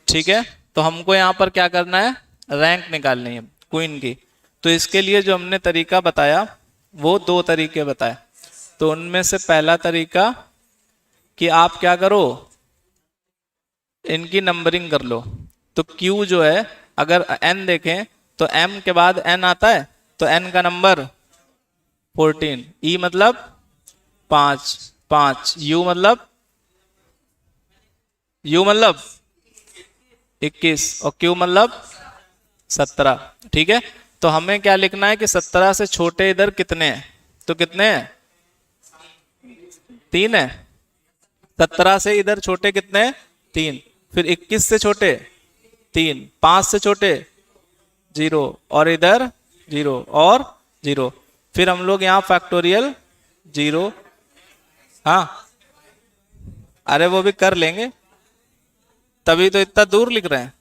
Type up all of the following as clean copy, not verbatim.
ठीक है, तो हमको यहाँ पर क्या करना है, रैंक निकालनी है क्वीन की। तो इसके लिए जो हमने तरीका बताया वो 2 तरीके बताए। तो उनमें से पहला तरीका कि आप क्या करो, इनकी नंबरिंग कर लो। तो Q जो है, अगर N देखें तो M के बाद N आता है, तो N का नंबर 14, E मतलब 5, 5, U मतलब 21 और Q मतलब 17। ठीक है, तो हमें क्या लिखना है कि 17 से छोटे इधर कितने हैं, तो कितने हैं, 3 है। 17 से इधर छोटे कितने हैं, 3। फिर 21 से छोटे 3, 5 से छोटे 0 और इधर 0 और 0। फिर हम लोग यहाँ फैक्टोरियल 0, हाँ अरे वो भी कर लेंगे, तभी तो इतना दूर लिख रहे हैं।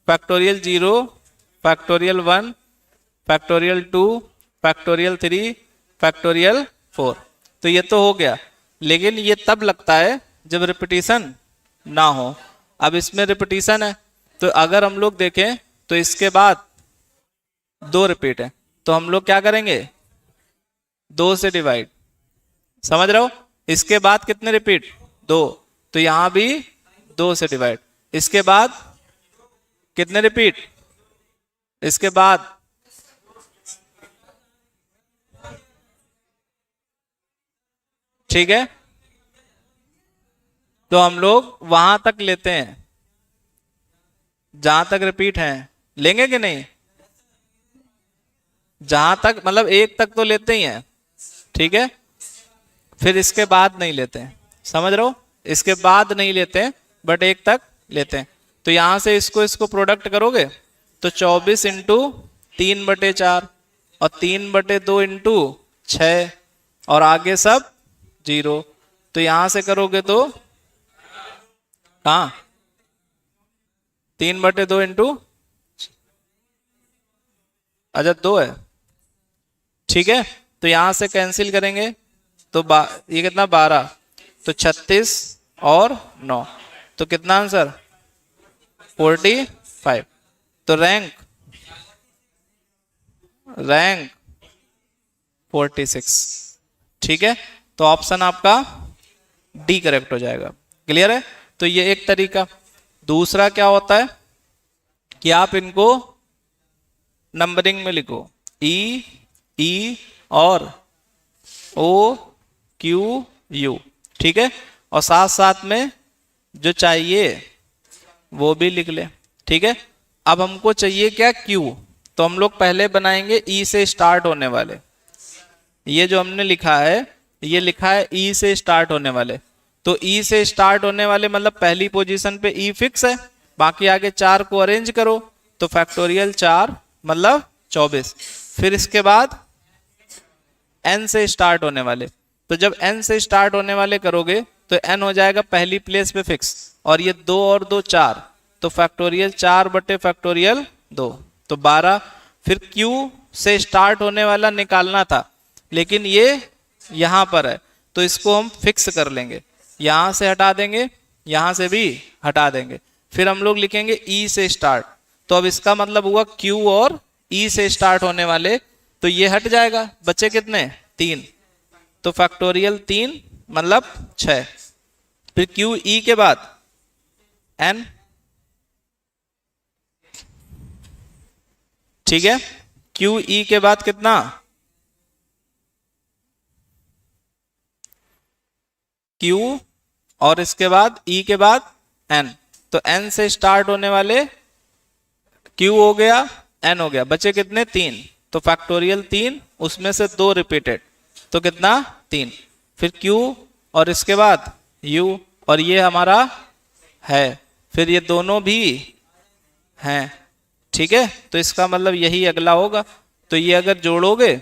Factorial 0, factorial 1, factorial 2, factorial 3, factorial 4। तो ये तो हो गया, लेकिन ये तब लगता है जब रिपीटिशन ना हो। अब इसमें रिपीटिशन है, तो अगर हम लोग देखें तो इसके बाद 2 रिपीट है, तो हम लोग क्या करेंगे, 2 से डिवाइड। समझ रहे हो, इसके बाद कितने रिपीट, 2, तो यहां भी 2 से डिवाइड। इसके बाद कितने रिपीट, इसके बाद ठीक है, तो हम लोग वहां तक लेते हैं जहां तक रिपीट है, लेंगे कि नहीं, जहां तक मतलब 1 तक तो लेते ही हैं। ठीक है, फिर इसके बाद नहीं लेते हैं, समझ रहे हो, इसके बाद नहीं लेते हैं, बट 1 तक लेते हैं। तो यहां से इसको प्रोडक्ट करोगे तो 24 इंटू 3/4 और 3/2 इंटू 6 और आगे सब 0। तो यहां से करोगे तो हाँ 3/2 इंटू, अच्छा 2 है, ठीक है। तो यहां से कैंसिल करेंगे तो ये कितना 12, तो 36 और 9, तो कितना आंसर 45। तो रैंक 46। ठीक है, तो ऑप्शन आपका डी करेक्ट हो जाएगा। क्लियर है, तो ये एक तरीका। दूसरा क्या होता है कि आप इनको नंबरिंग में लिखो, ई और ओ क्यू यू। ठीक है, और साथ साथ में जो चाहिए वो भी लिख ले। ठीक है, अब हमको चाहिए क्या, क्यू। तो हम लोग पहले बनाएंगे ई से स्टार्ट होने वाले। ये जो हमने लिखा है, ये लिखा है ई से स्टार्ट होने वाले। तो ई से स्टार्ट होने वाले मतलब पहली पोजीशन पे ई फिक्स है, बाकी आगे 4 को अरेंज करो। तो फैक्टोरियल 4 मतलब 24। फिर इसके बाद एन से स्टार्ट होने वाले, तो जब एन से स्टार्ट होने वाले करोगे तो एन हो जाएगा पहली प्लेस पे फिक्स, और ये 2 और 2 4, तो फैक्टोरियल 4/फैक्टोरियल 2, तो 12। फिर क्यू से स्टार्ट होने वाला निकालना था, लेकिन ये यहां पर है, तो इसको हम फिक्स कर लेंगे, यहां से हटा देंगे, यहां से भी हटा देंगे। फिर हम लोग लिखेंगे ई से स्टार्ट, तो अब इसका मतलब हुआ क्यू और ई से स्टार्ट होने वाले, तो ये हट जाएगा, बचे कितने 3, तो फैक्टोरियल 3 मतलब 6। फिर क्यू ई के बाद एन, ठीक है, क्यू ई के बाद कितना, क्यू और इसके बाद ई के बाद एन, तो एन से स्टार्ट होने वाले क्यू हो गया, एन हो गया, बचे कितने 3, तो फैक्टोरियल 3, उसमें से 2 रिपीटेड, तो कितना 3। फिर क्यू और इसके बाद यू, और ये हमारा है, फिर ये दोनों भी हैं। ठीक है, तो इसका मतलब यही अगला होगा। तो ये अगर जोड़ोगे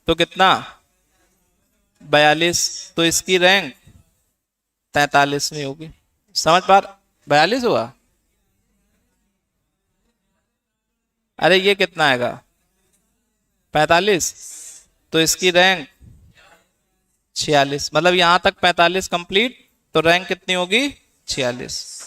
तो कितना 42, तो इसकी रैंक 43 में होगी। समझ पा, 42 हुआ, अरे ये कितना आएगा 45, तो इसकी रैंक 46, मतलब यहां तक 45 कंप्लीट, तो रैंक कितनी होगी 46।